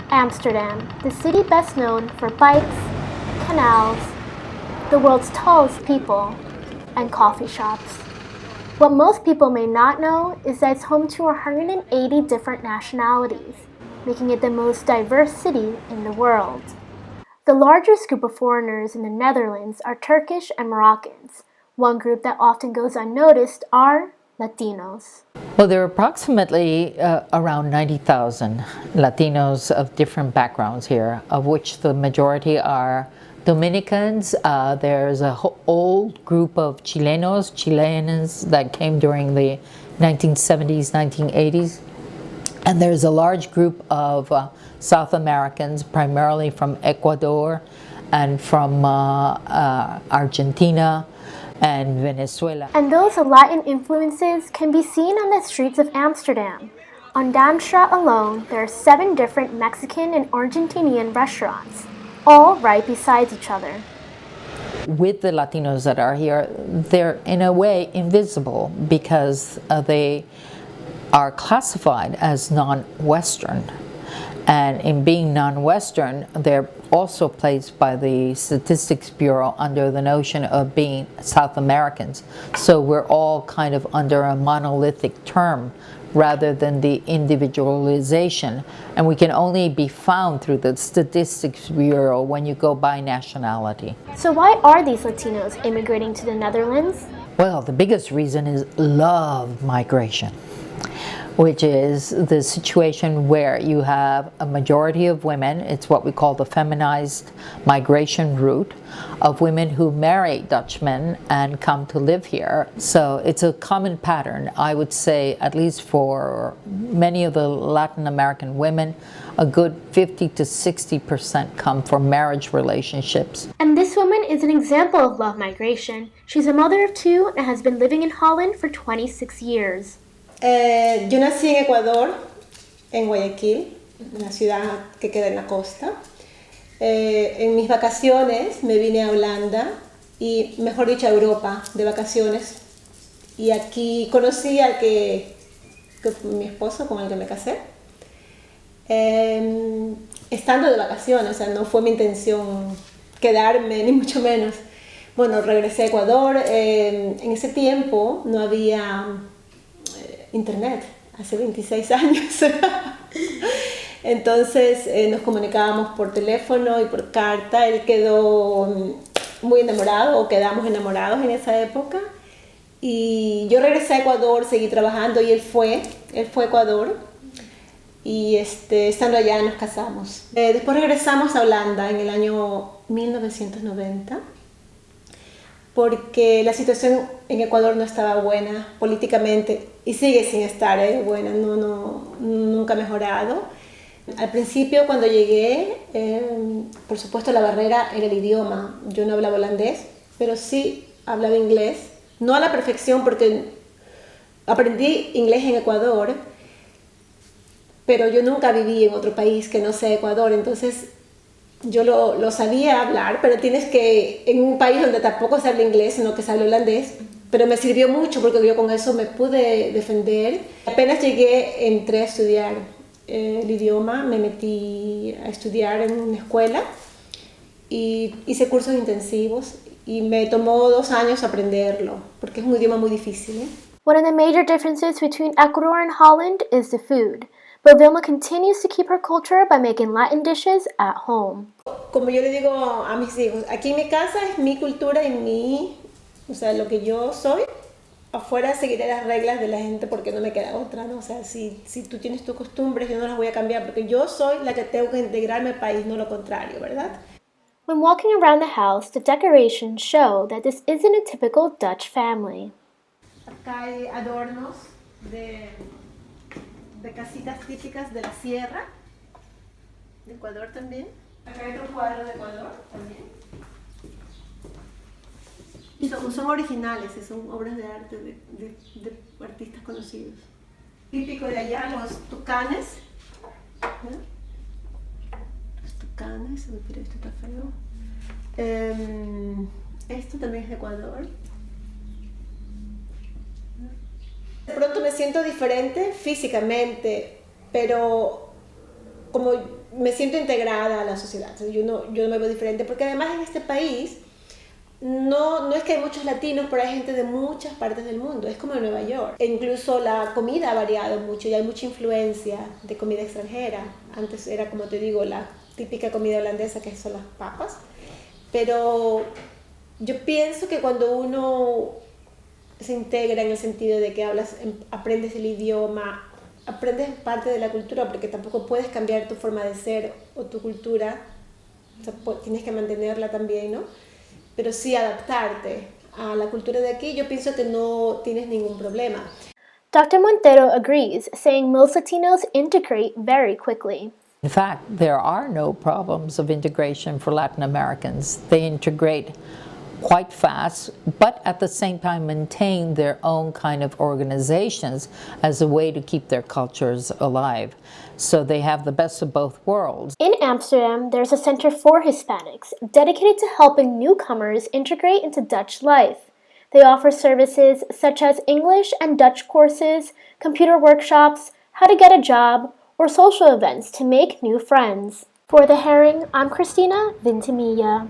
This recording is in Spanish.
Amsterdam, the city best known for bikes, canals, the world's tallest people, and coffee shops. What most people may not know is that it's home to 180 different nationalities, making it the most diverse city in the world. The largest group of foreigners in the Netherlands are Turkish and Moroccans. One group that often goes unnoticed are Latinos. Well, there are approximately around 90,000 Latinos of different backgrounds here, of which the majority are Dominicans. There's a whole old group of Chileans that came during the 1970s, 1980s. And there's a large group of South Americans, primarily from Ecuador and from Argentina and Venezuela. And those Latin influences can be seen on the streets of Amsterdam. On Damstraat alone, there are 7 different Mexican and Argentinian restaurants, all right beside each other. With the Latinos that are here, they're in a way invisible because they are classified as non-Western. And in being non-Western, they're also placed by the Statistics Bureau under the notion of being South Americans. So we're all kind of under a monolithic term rather than the individualization. And we can only be found through the Statistics Bureau when you go by nationality. So why are these Latinos immigrating to the Netherlands? Well, the biggest reason is love migration, which is the situation where you have a majority of women. It's what we call the feminized migration route of women who marry Dutchmen and come to live here. So it's a common pattern, I would say, at least for many of the Latin American women, a good 50 to 60% come from marriage relationships. And this woman is an example of love migration. She's a mother of 2 and has been living in Holland for 26 years. Yo nací en Ecuador, en Guayaquil, una ciudad que queda en la costa. En mis vacaciones me vine a Holanda y, mejor dicho, a Europa de vacaciones. Y aquí conocí al que mi esposo, con el que me casé, estando de vacaciones. O sea, no fue mi intención quedarme, ni mucho menos. Bueno, regresé a Ecuador. En ese tiempo no había internet, hace 26 años. Entonces nos comunicábamos por teléfono y por carta. Él quedó muy enamorado, o quedamos enamorados en esa época. Y yo regresé a Ecuador, seguí trabajando y él fue a Ecuador. Y estando allá nos casamos. Después regresamos a Holanda en el año 1990. Porque la situación en Ecuador no estaba buena políticamente y sigue sin estar buena, nunca ha mejorado. Al principio, cuando llegué, por supuesto la barrera era el idioma. Yo no hablaba holandés, pero sí hablaba inglés. No a la perfección, porque aprendí inglés en Ecuador, pero yo nunca viví en otro país que no sea Ecuador. Entonces yo lo sabía hablar, pero tienes que, en un país donde tampoco se habla inglés, sino que se habla holandés, pero me sirvió mucho porque yo con eso me pude defender. Apenas llegué, entré a estudiar el idioma, me metí a estudiar en una escuela y hice cursos intensivos y me tomó 2 años aprenderlo, porque es un idioma muy difícil. One of the major differences between Ecuador and Holland is the food. But Vilma continues to keep her culture by making Latin dishes at home. Como yo le digo a mis hijos, aquí en mi casa es mi cultura y o sea, lo que yo soy. Afuera seguiré las reglas de la gente porque no me queda otra, ¿no? O sea, si tú tienes tus costumbres, yo no las voy a cambiar porque yo soy la que tengo que integrarme al país, no lo contrario, ¿verdad? When walking around the house, the decorations show that this isn't a typical Dutch family. Acá hay adornos de casitas típicas de la sierra, de Ecuador también. Acá hay otro cuadro de Ecuador también. Y son originales, son obras de arte de artistas conocidos. Típico de allá, los tucanes. ¿No? Los tucanes, pero esto está feo. Esto también es de Ecuador. pronto me siento diferente físicamente, pero como me siento integrada a la sociedad. Yo no me veo diferente, porque además en este país no es que hay muchos latinos, pero hay gente de muchas partes del mundo. Es como en Nueva York. E incluso la comida ha variado mucho y hay mucha influencia de comida extranjera. Antes era, como te digo, la típica comida holandesa, que son las papas. Pero yo pienso que cuando uno se integra en el sentido de que aprendes el idioma, aprendes parte de la cultura, porque tampoco puedes cambiar tu forma de ser o tu cultura, o sea, tienes que mantenerla también, ¿no? Pero sí adaptarte a la cultura de aquí, yo pienso que no tienes ningún problema. Dr. Montero agrees, saying most Latinos integrate very quickly. In fact, there are no problems of integration for Latin Americans. They integrate quite fast, but at the same time maintain their own kind of organizations as a way to keep their cultures alive. So they have the best of both worlds. In Amsterdam, there's a center for Hispanics dedicated to helping newcomers integrate into Dutch life. They offer services such as English and Dutch courses, computer workshops, how to get a job, or social events to make new friends. For The Herring, I'm Christina Vintimilla.